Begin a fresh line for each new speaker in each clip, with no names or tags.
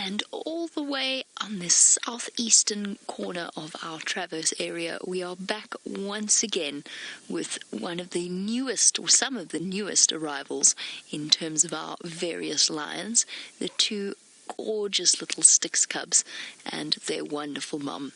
And all the way on the southeastern corner of our Traverse area, we are back once again with one of the newest, or some of the newest arrivals in terms of our various lions, the two gorgeous little Styx cubs and their wonderful mom.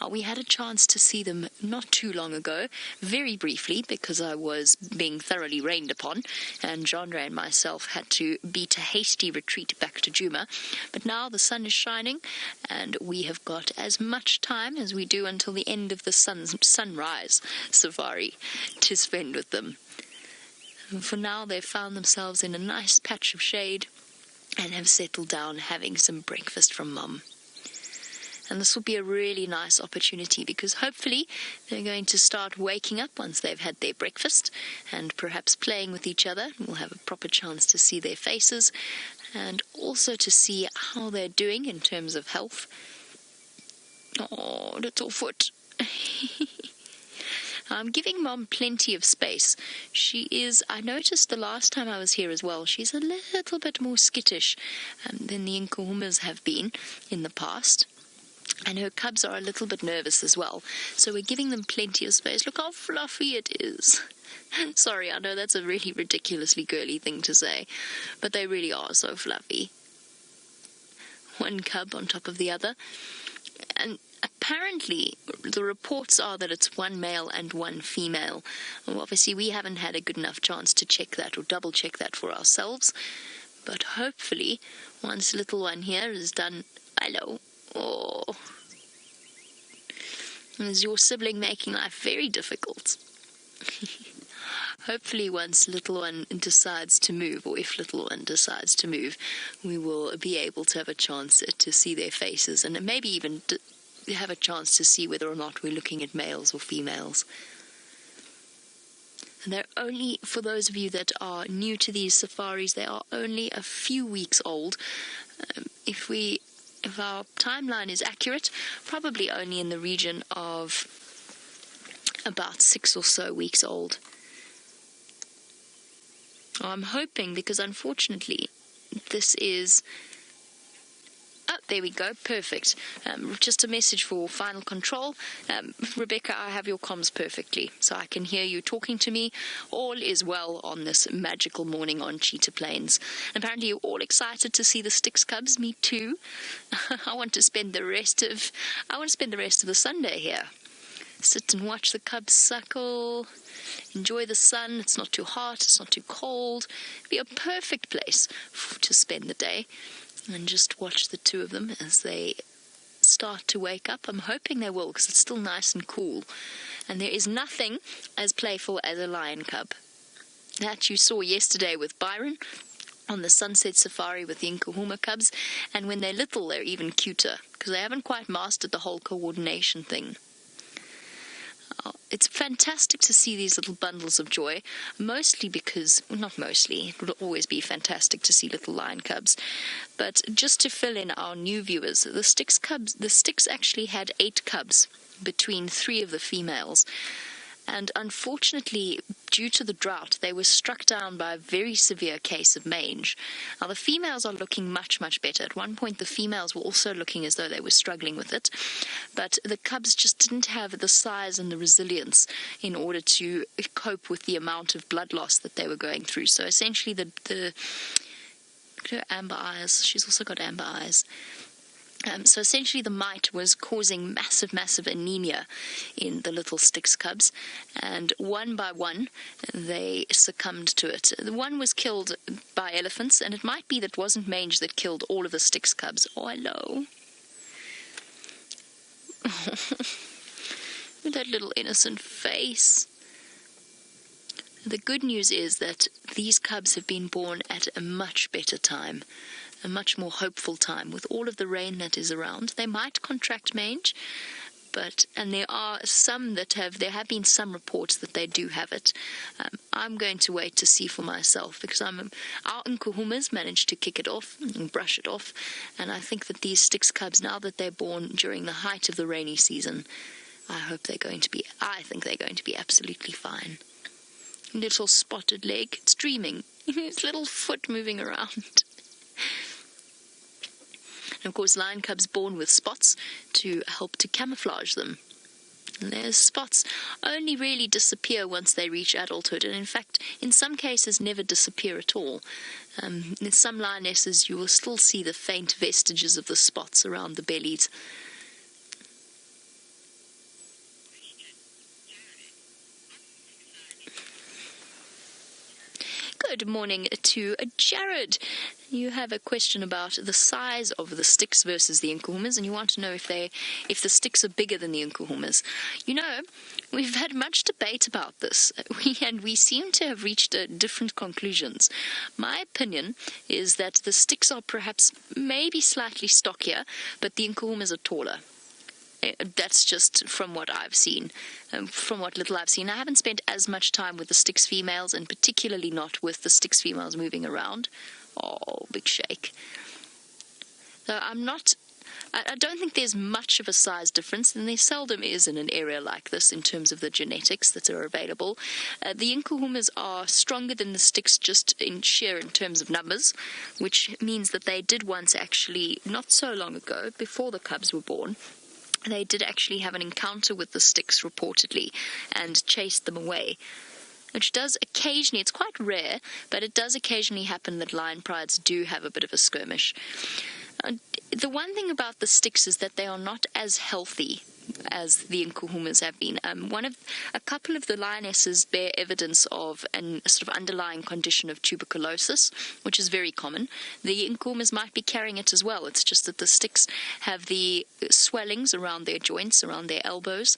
We had a chance to see them not too long ago, very briefly, because I was being thoroughly rained upon, and Genre and myself had to beat a hasty retreat back to Djuma. But now the sun is shining, and we have got as much time as we do until the end of the sunrise safari to spend with them. And for now, they've found themselves in a nice patch of shade and have settled down having some breakfast from Mum. And this will be a really nice opportunity because hopefully they're going to start waking up once they've had their breakfast and perhaps playing with each other. We'll have a proper chance to see their faces and also to see how they're doing in terms of health. Oh, little foot. I'm giving Mom plenty of space. She is, I noticed the last time I was here as well, she's a little bit more skittish than the Nkuhumas have been in the past. And her cubs are a little bit nervous as well. So we're giving them plenty of space. Look how fluffy it is. Sorry, I know that's a really ridiculously girly thing to say, but they really are so fluffy. One cub on top of the other. And apparently, the reports are that it's one male and one female. Well, obviously, we haven't had a good enough chance to check that or double-check that for ourselves. But hopefully, once little one here is done... Hello. Oh. Is your sibling making life very difficult? Hopefully, once little one decides to move, or if little one decides to move, we will be able to have a chance to see their faces and maybe even... have a chance to see whether or not we're looking at males or females. And they're only, for those of you that are new to these safaris, they are only a few weeks old. If our timeline is accurate, probably only in the region of about 6 or so weeks old. I'm hoping, because unfortunately this is... Oh, there we go. Perfect. Just a message for final control. Rebecca, I have your comms perfectly, so I can hear you talking to me. All is well on this magical morning on Cheetah Plains. And apparently you're all excited to see the Styx cubs. Me too. I want to spend the rest of the Sunday here. Sit and watch the cubs suckle. Enjoy the sun. It's not too hot. It's not too cold. It'd be a perfect place to spend the day. And just watch the two of them as they start to wake up. I'm hoping they will, because it's still nice and cool. And there is nothing as playful as a lion cub. That you saw yesterday with Byron on the sunset safari with the Nkuhuma cubs. And when they're little, they're even cuter, because they haven't quite mastered the whole coordination thing. It's fantastic to see these little bundles of joy, mostly because, well, not mostly, it will always be fantastic to see little lion cubs, but just to fill in our new viewers, the Styx actually had 8 cubs between 3 of the females, and unfortunately, due to the drought, they were struck down by a very severe case of mange. Now, the females are looking much, much better. At one point, the females were also looking as though they were struggling with it, but the cubs just didn't have the size and the resilience in order to cope with the amount of blood loss that they were going through. So essentially, the amber eyes, she's also got amber eyes. So essentially the mite was causing massive anemia in the little Styx cubs, and one by one they succumbed to it. The one was killed by elephants, and it might be that it wasn't mange that killed all of the Styx cubs. Oh, hello. With that little innocent face. The good news is that these cubs have been born at a much better time, a much more hopeful time. With all of the rain that is around, they might contract mange, and there are some there have been some reports that they do have it. I'm going to wait to see for myself, because our Nkuhumas managed to kick it off and brush it off, and I think that these Styx cubs, now that they're born during the height of the rainy season, I think they're going to be absolutely fine. Little spotted leg, it's dreaming. Its little foot moving around. And of course, lion cubs born with spots to help to camouflage them. And those spots only really disappear once they reach adulthood, and in fact, in some cases, never disappear at all. In some lionesses, you will still see the faint vestiges of the spots around the bellies. Good morning to Jared. You have a question about the size of the Styx versus the Incahumas, and you want to know if the Styx are bigger than the Incahumas. You know, we've had much debate about this, and we seem to have reached different conclusions. My opinion is that the Styx are perhaps maybe slightly stockier, but the Incahumas are taller. That's just from what I've seen, from what little I've seen. I haven't spent as much time with the Styx females, and particularly not with the Styx females moving around. Oh, big shake. So I don't think there's much of a size difference, and there seldom is in an area like this in terms of the genetics that are available. The Incahumas are stronger than the Styx just in terms of numbers, which means that they did once actually, not so long ago, before the cubs were born, they did actually have an encounter with the Styx reportedly and chased them away, which does occasionally, it's quite rare, but it does occasionally happen that lion prides do have a bit of a skirmish. The one thing about the Styx is that they are not as healthy as the Incahumas have been. A couple of the lionesses bear evidence of a sort of underlying condition of tuberculosis, which is very common. The Incahumas might be carrying it as well. It's just that the Styx have the swellings around their joints, around their elbows,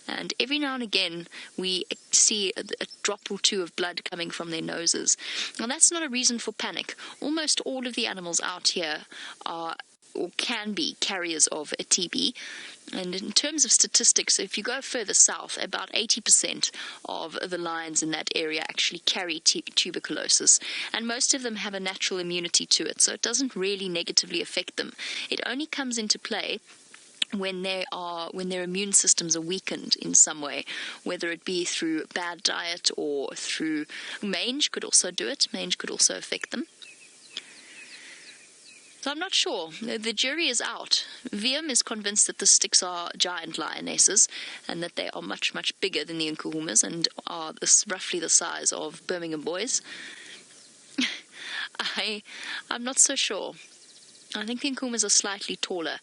and every now and again we see a drop or two of blood coming from their noses. Now, that's not a reason for panic. Almost all of the animals out here are or can be carriers of a TB. And in terms of statistics, if you go further south, about 80% of the lions in that area actually carry tuberculosis, and most of them have a natural immunity to it, so it doesn't really negatively affect them. It only comes into play when their immune systems are weakened in some way, whether it be through bad diet or through mange could also do it. Mange could also affect them. So I'm not sure. The jury is out. VM is convinced that the Styx are giant lionesses and that they are much, much bigger than the Incahumas and are roughly the size of Birmingham boys. I'm not so sure. I think the Incahumas are slightly taller,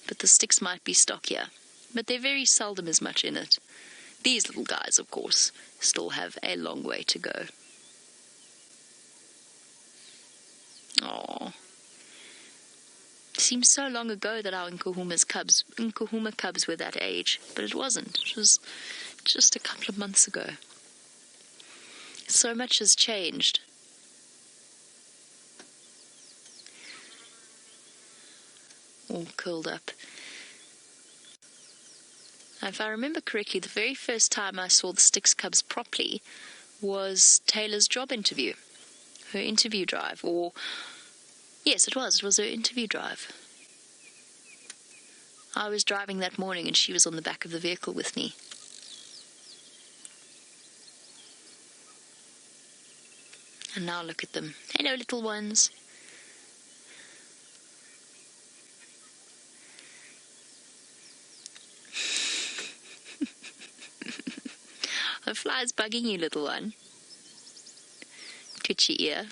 but the Styx might be stockier. But there very seldom is much in it. These little guys, of course, still have a long way to go. Aww. Seems so long ago that our Inkahuma cubs were that age, but it wasn't. It was just a couple of months ago. So much has changed. All curled up. If I remember correctly, the very first time I saw the Styx cubs properly was Taylor's job interview, her interview drive, or yes, it was her interview drive. I was driving that morning and she was on the back of the vehicle with me. And now look at them. Hello, little ones. A fly's bugging you, little one. Twitchy ear.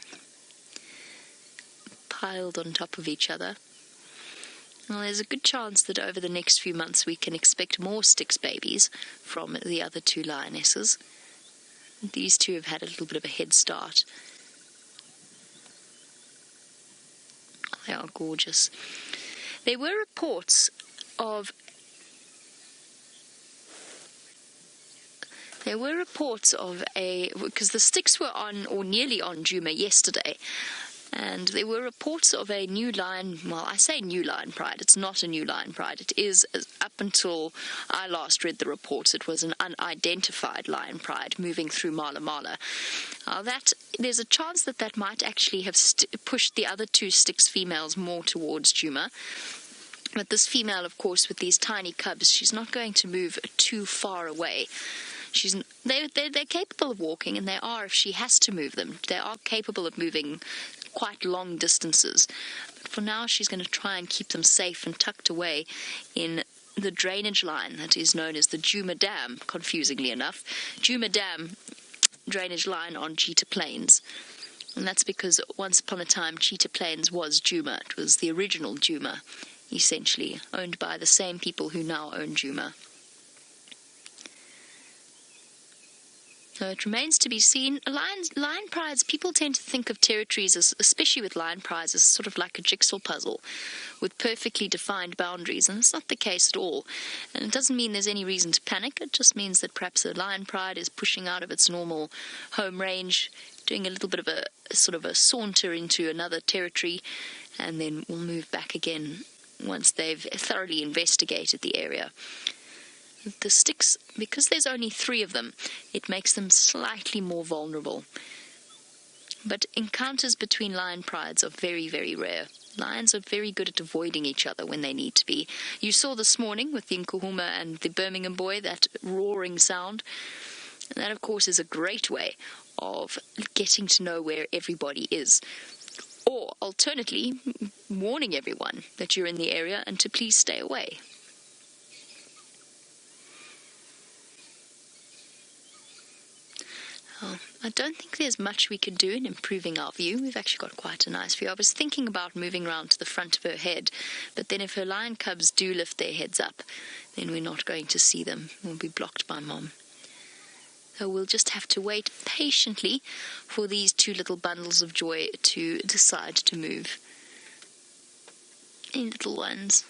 Piled on top of each other. Well, there's a good chance that over the next few months we can expect more Styx babies from the other two lionesses. These two have had a little bit of a head start. They are gorgeous. There were reports of because the Styx were on, or nearly on, Djuma yesterday, and there were reports of a new lion, well, I say new lion pride, it's not a new lion pride, it is, up until I last read the reports, it was an unidentified lion pride moving through Mala Mala. There's a chance that might actually have pushed the other two Styx females more towards Djuma. But this female, of course, with these tiny cubs, she's not going to move too far away. They're capable of walking, and they are, if she has to move them, they are capable of moving quite long distances. For now, she's going to try and keep them safe and tucked away in the drainage line that is known as the Djuma Dam, confusingly enough. Djuma Dam drainage line on Cheetah Plains. And that's because once upon a time, Cheetah Plains was Djuma. It was the original Djuma, essentially, owned by the same people who now own Djuma. So it remains to be seen. Lion prides, people tend to think of territories, especially with lion prides, as sort of like a jigsaw puzzle with perfectly defined boundaries, and it's not the case at all. And it doesn't mean there's any reason to panic. It just means that perhaps a lion pride is pushing out of its normal home range, doing a little bit of a sort of a saunter into another territory, and then will move back again once they've thoroughly investigated the area. The Styx, because there's only 3 of them, it makes them slightly more vulnerable. But encounters between lion prides are very, very rare. Lions are very good at avoiding each other when they need to be. You saw this morning with the Nkuhuma and the Birmingham boy, that roaring sound. And that, of course, is a great way of getting to know where everybody is. Or, alternately, warning everyone that you're in the area and to please stay away. Well, I don't think there's much we can do in improving our view. We've actually got quite a nice view. I was thinking about moving around to the front of her head, but then if her lion cubs do lift their heads up, then we're not going to see them. We'll be blocked by Mom. So we'll just have to wait patiently for these 2 little bundles of joy to decide to move. Any little ones?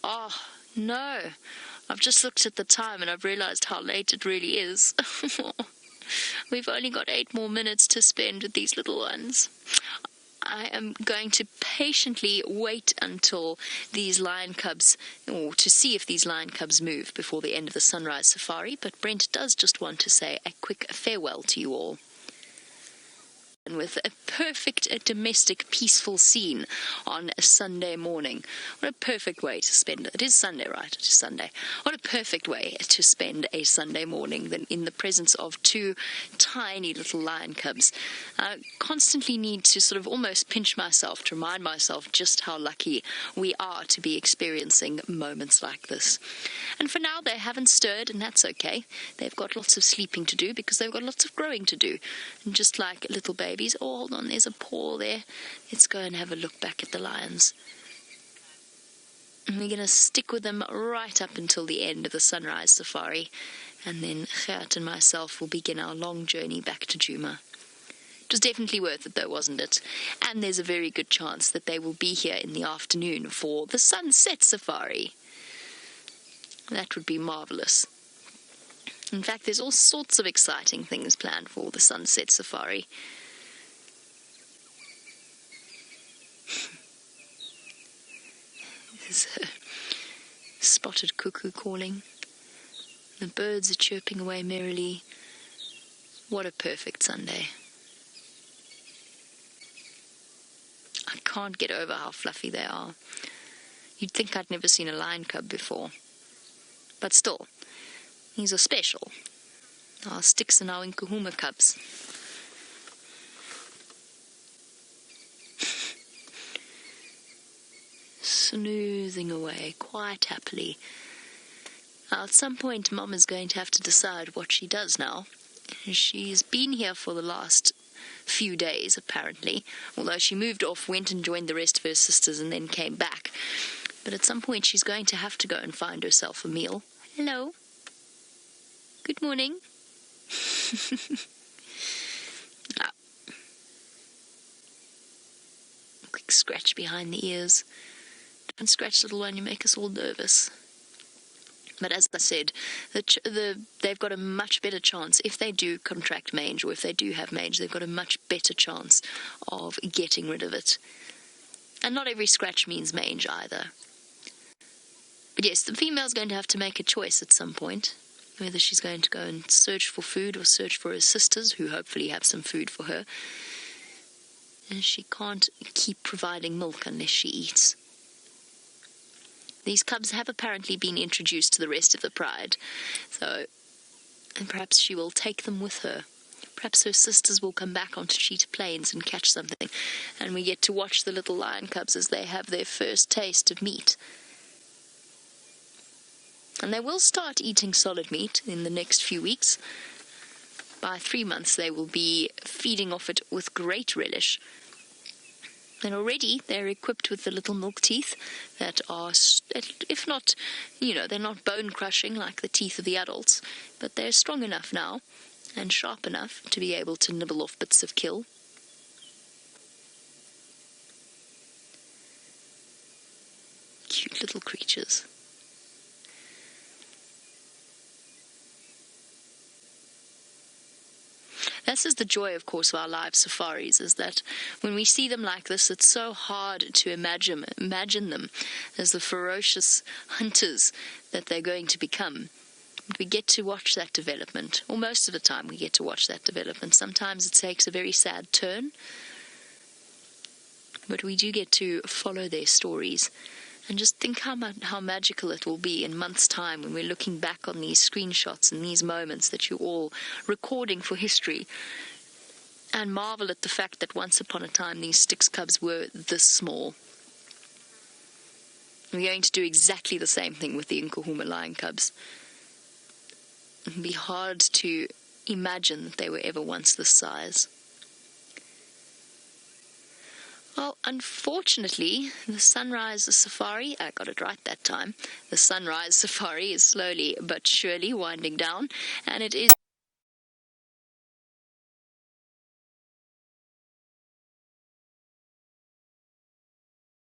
Oh, no. I've just looked at the time and I've realized how late it really is. We've only got 8 more minutes to spend with these little ones. I am going to patiently wait until these lion cubs, or to see if these lion cubs move before the end of the sunrise safari, but Brent does just want to say a quick farewell to you all. And with a perfect domestic peaceful scene on a Sunday morning. What a perfect way to spend it. It is Sunday, right? It is Sunday. What a perfect way to spend a Sunday morning than in the presence of 2 tiny little lion cubs. I constantly need to sort of almost pinch myself to remind myself just how lucky we are to be experiencing moments like this. And for now, they haven't stirred, and that's okay. They've got lots of sleeping to do because they've got lots of growing to do. And just like little babies, oh, hold on, there's a paw there. Let's go and have a look back at the lions. And we're going to stick with them right up until the end of the sunrise safari. And then Gert and myself will begin our long journey back to Djuma. It was definitely worth it though, wasn't it? And there's a very good chance that they will be here in the afternoon for the sunset safari. That would be marvelous. In fact, there's all sorts of exciting things planned for the sunset safari. There's a spotted cuckoo calling. The birds are chirping away merrily. What a perfect Sunday. I can't get over how fluffy they are. You'd think I'd never seen a lion cub before. But still, these are special. Our Styx and our Nkuhuma cubs. Snoozing away quite happily. Now, at some point, Mom is going to have to decide what she does now. She's been here for the last few days, apparently, although she moved off, went and joined the rest of her sisters, and then came back. But at some point, she's going to have to go and find herself a meal. Hello. Good morning. Quick scratch behind the ears. Don't scratch, little one, you make us all nervous. But as I said, they've got a much better chance, if they do contract mange, or if they do have mange, they've got a much better chance of getting rid of it. And not every scratch means mange either. But yes, the female's going to have to make a choice at some point, whether she's going to go and search for food or search for her sisters, who hopefully have some food for her. And she can't keep providing milk unless she eats. These cubs have apparently been introduced to the rest of the pride, so and perhaps she will take them with her. Perhaps her sisters will come back onto Cheetah Plains and catch something, and we get to watch the little lion cubs as they have their first taste of meat. And they will start eating solid meat in the next few weeks. By 3 months, they will be feeding off it with great relish. And already they're equipped with the little milk teeth that are, if not, they're not bone crushing like the teeth of the adults, but they're strong enough now and sharp enough to be able to nibble off bits of kill. Cute little creatures. This is the joy, of course, of our live safaris, is that when we see them like this, it's so hard to imagine them as the ferocious hunters that they're going to become. We get to watch that development, or most of the time we get to watch that development. Sometimes it takes a very sad turn, but we do get to follow their stories. And just think how magical it will be in months' time when we're looking back on these screenshots and these moments that you're all recording for history, and marvel at the fact that once upon a time these Styx cubs were this small. We're going to do exactly the same thing with the Nkuhuma lion cubs. It'd be hard to imagine that they were ever once this size. Well, unfortunately, the sunrise safari, I got it right that time, the sunrise safari is slowly but surely winding down, and it is